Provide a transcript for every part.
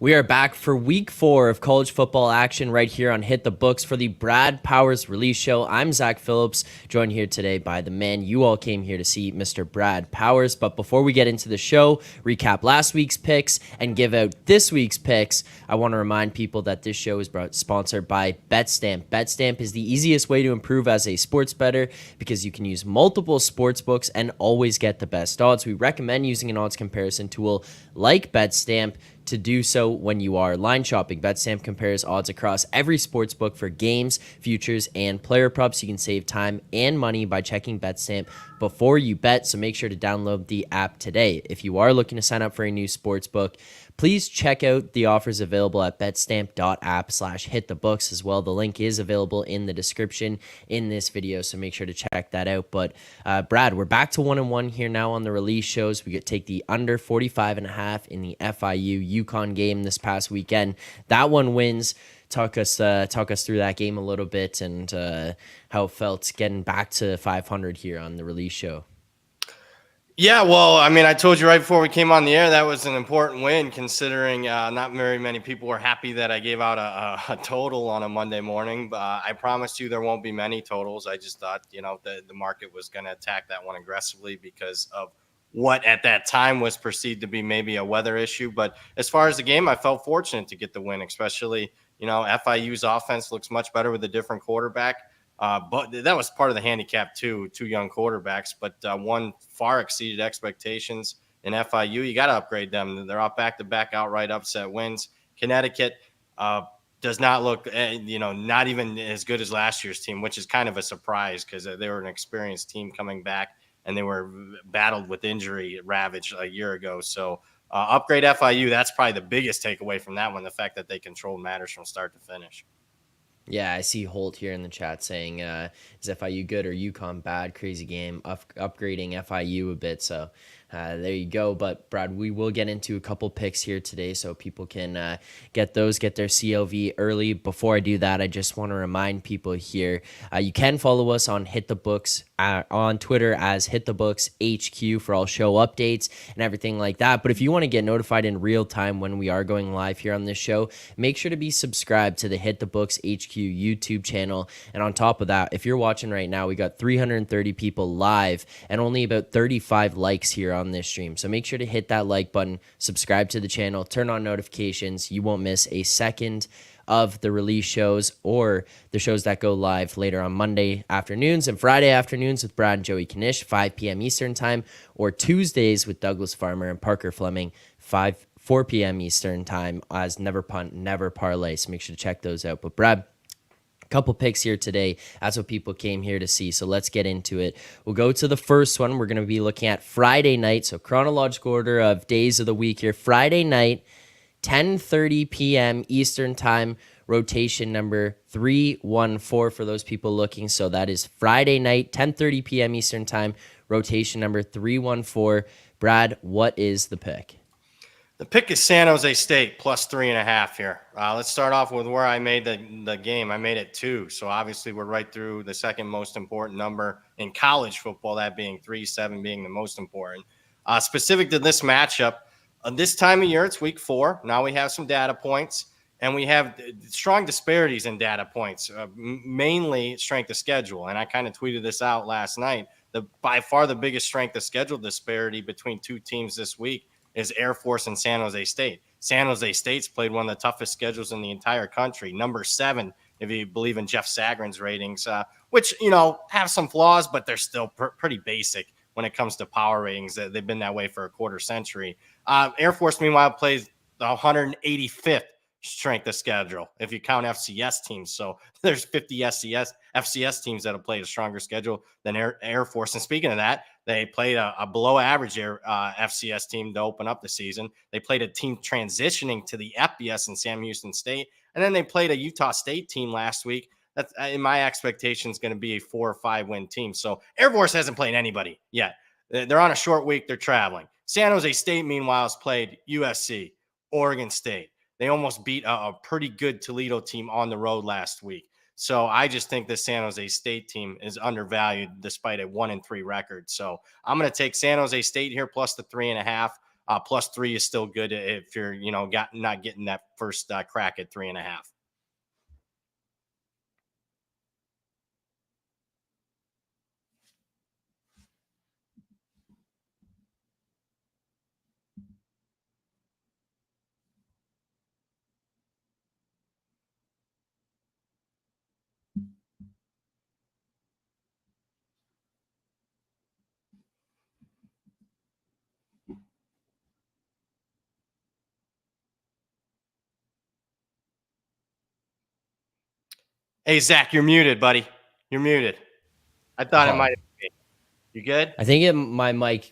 We are back for week 4 of college football action right here on Hit the Books for the Brad Powers release show. I'm Zach Phillips, joined here today by the man you all came here to see, Mr. Brad Powers. But before we get into the show, recap last week's picks, and give out this week's picks, I want to remind people that this show is sponsored by BetStamp. BetStamp is the easiest way to improve as a sports bettor because you can use multiple sports books and always get the best odds. We recommend using an odds comparison tool like BetStamp to do so when you are line shopping. BetStamp compares odds across every sports book for games, futures, and player props. You can save time and money by checking BetStamp before you bet, so make sure to download the app today. If you are looking to sign up for a new sports book, please check out the offers available at betstamp.app/hitthebooks as well. The link is available in the description in this video, so make sure to check that out. But Brad, we're back to 1-1 here now on the release shows. We could take the under 45.5 in the FIU UConn game this past weekend. That one wins. Talk us through that game a little bit and how it felt getting back to 500 here on the release show. Yeah, well, I mean, I told you right before we came on the air that was an important win, considering not very many people were happy that I gave out a total on a Monday morning. But I promised you there won't be many totals. I just thought, the market was going to attack that one aggressively because of what at that time was perceived to be maybe a weather issue. But as far as the game, I felt fortunate to get the win, especially, FIU's offense looks much better with a different quarterback. But that was part of the handicap too, two young quarterbacks, but one far exceeded expectations in FIU. You got to upgrade them. They're off back-to-back outright upset wins. Connecticut does not look, not even as good as last year's team, which is kind of a surprise because they were an experienced team coming back and they were battled with injury ravage a year ago. So upgrade FIU. That's probably the biggest takeaway from that one, the fact that they controlled matters from start to finish. Yeah, I see Holt here in the chat saying, is FIU good or UConn bad? Crazy game, upgrading FIU a bit. So there you go. But Brad, we will get into a couple picks here today so people can get their CLV early. Before I do that, I just want to remind people here, you can follow us on Hit the Books on Twitter as Hit the Books HQ for all show updates and everything like that. But if you want to get notified in real time when we are going live here on this show, make sure to be subscribed to the Hit the Books HQ YouTube channel. And on top of that, if you're watching right now, we got 330 people live and only about 35 likes here on this stream. So make sure to hit that like button, subscribe to the channel, turn on notifications. You won't miss a second of the release shows or the shows that go live later on Monday afternoons and Friday afternoons with Brad and Joey Knish, 5 p.m. Eastern time, or Tuesdays with Douglas Farmer and Parker Fleming, 4 p.m. Eastern time as Never Punt, Never Parlay. So make sure to check those out. But Brad, couple picks here today. That's what people came here to see. So let's get into it. We'll go to the first one. We're going to be looking at Friday night. So chronological order of days of the week here. Friday night, 10:30 p.m. Eastern time, rotation number 314 for those people looking. So that is Friday night, 10:30 p.m. Eastern time, rotation number 314. Brad, what is the pick? The pick is San Jose State plus 3.5 here. Let's start off with where I made the game. I made it 2. So obviously we're right through the second most important number in college football, that being 3, 7 being the most important. Specific to this matchup, this time of year, it's week 4. Now we have some data points, and we have strong disparities in data points, mainly strength of schedule. And I kind of tweeted this out last night. By far the biggest strength of schedule disparity between two teams this week is Air Force and San Jose State. San Jose State's played one of the toughest schedules in the entire country. Number 7, if you believe in Jeff Sagarin's ratings, which, have some flaws, but they're still pretty basic when it comes to power ratings. They've been that way for a quarter century. Air Force, meanwhile, plays the 185th strength of schedule if you count FCS teams. So there's 50 FCS teams that have played a stronger schedule than Air Force. And speaking of that, they played a below average FCS team to open up the season. They played a team transitioning to the FBS in Sam Houston State. And then they played a Utah State team last week. That's in my expectations going to be a 4 or 5 win team. So Air Force hasn't played anybody yet. They're on a short week. They're traveling. San Jose State, meanwhile, has played USC, Oregon State. They almost beat a pretty good Toledo team on the road last week. So I just think the San Jose State team is undervalued despite a 1-3 record. So I'm going to take San Jose State here plus the 3.5. +3 is still good if you're, not getting that first crack at 3.5. Hey, Zach, you're muted, buddy. You're muted. I thought it Oh, might have been me. You good? I think my mic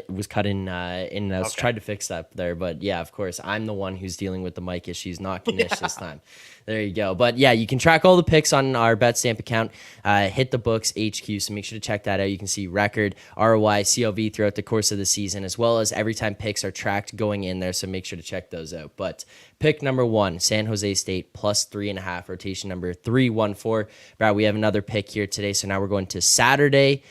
was cut in, and I was Okay. trying to fix that there. But yeah, of course, I'm the one who's dealing with the mic issues, not Knish this time. There you go. But yeah, you can track all the picks on our BetStamp account. Hit the Books HQ, so make sure to check that out. You can see record, ROI, CLV throughout the course of the season, as well as every time picks are tracked going in there. So make sure to check those out. But pick number 1, San Jose State +3.5, rotation number 314. Brad, we have another pick here today. So now we're going to Saturday,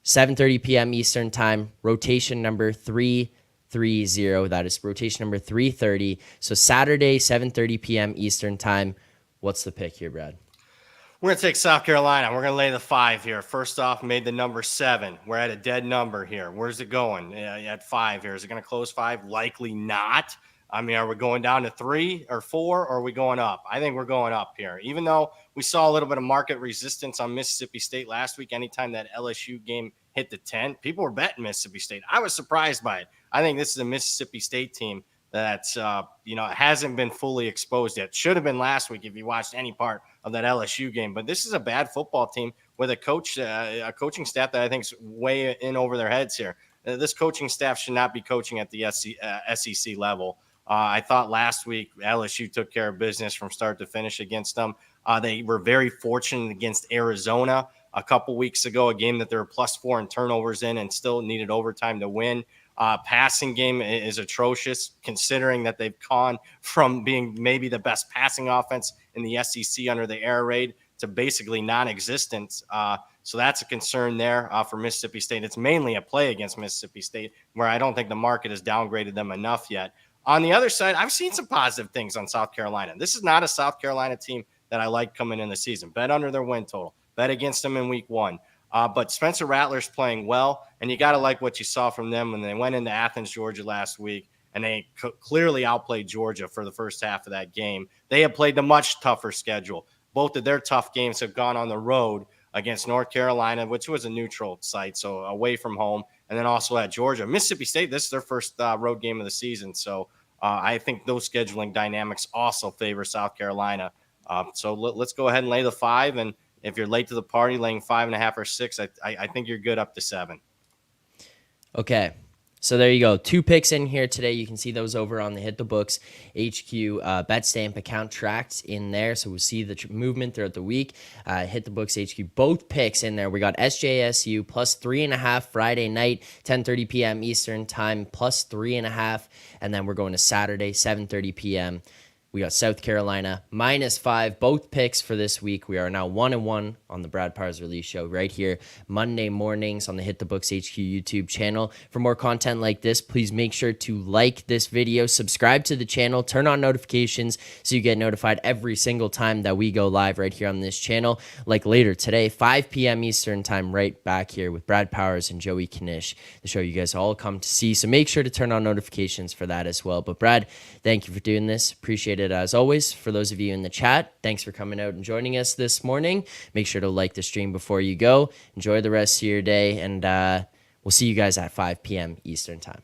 7:30 p.m. Eastern time, rotation number 330. That is rotation number 330. So Saturday, 7:30 p.m. Eastern time. What's the pick here, Brad? We're going to take South Carolina. We're going to lay the 5 here. First off, made the number 7. We're at a dead number here. Where's it going? At 5 here. Is it going to close 5? Likely not. I mean, are we going down to 3 or 4, or are we going up? I think we're going up here. Even though we saw a little bit of market resistance on Mississippi State last week, anytime that LSU game hit the 10, people were betting Mississippi State. I was surprised by it. I think this is a Mississippi State team that's, hasn't been fully exposed yet. Should have been last week if you watched any part of that LSU game. But this is a bad football team with a coaching staff that I think is way in over their heads here. This coaching staff should not be coaching at the SEC level. I thought last week LSU took care of business from start to finish against them. They were very fortunate against Arizona a couple weeks ago, a game that they were +4 in turnovers in and still needed overtime to win. Passing game is atrocious, considering that they've gone from being maybe the best passing offense in the SEC under the air raid to basically non-existent. So that's a concern there for Mississippi State. It's mainly a play against Mississippi State, where I don't think the market has downgraded them enough yet. On the other side, I've seen some positive things on South Carolina. This is not a South Carolina team that I like coming in the season. Bet under their win total. Bet against them in week 1. But Spencer Rattler's playing well, and you got to like what you saw from them when they went into Athens, Georgia last week, and they clearly outplayed Georgia for the first half of that game. They have played the much tougher schedule. Both of their tough games have gone on the road against North Carolina, which was a neutral site, so away from home, and then also at Georgia. Mississippi State, this is their first road game of the season, so I think those scheduling dynamics also favor South Carolina. So let's go ahead and lay the 5, and if you're late to the party, laying 5.5 or 6, I think you're good up to 7. Okay. So there you go. 2 picks in here today. You can see those over on the Hit the Books HQ BetStamp account tracked in there. So we'll see the movement throughout the week. Hit the Books HQ, both picks in there. We got SJSU +3.5 Friday night, 10:30 p.m. Eastern time, +3.5. And then we're going to Saturday, 7:30 p.m. We got South Carolina -5. Both picks for this week. We are now 1-1 on the Brad Powers Release Show right here Monday mornings on the Hit the Books HQ YouTube channel. For more content like this, please make sure to like this video, subscribe to the channel, turn on notifications so you get notified every single time that we go live right here on this channel. Like later today, 5 p.m. Eastern time, right back here with Brad Powers and Joey Knish, the show you guys all come to see. So make sure to turn on notifications for that as well. But Brad, thank you for doing this. Appreciate it as always. For those of you in the chat, thanks for coming out and joining us this morning. Make sure to like the stream before you go. Enjoy the rest of your day, and we'll see you guys at 5 p.m. Eastern time.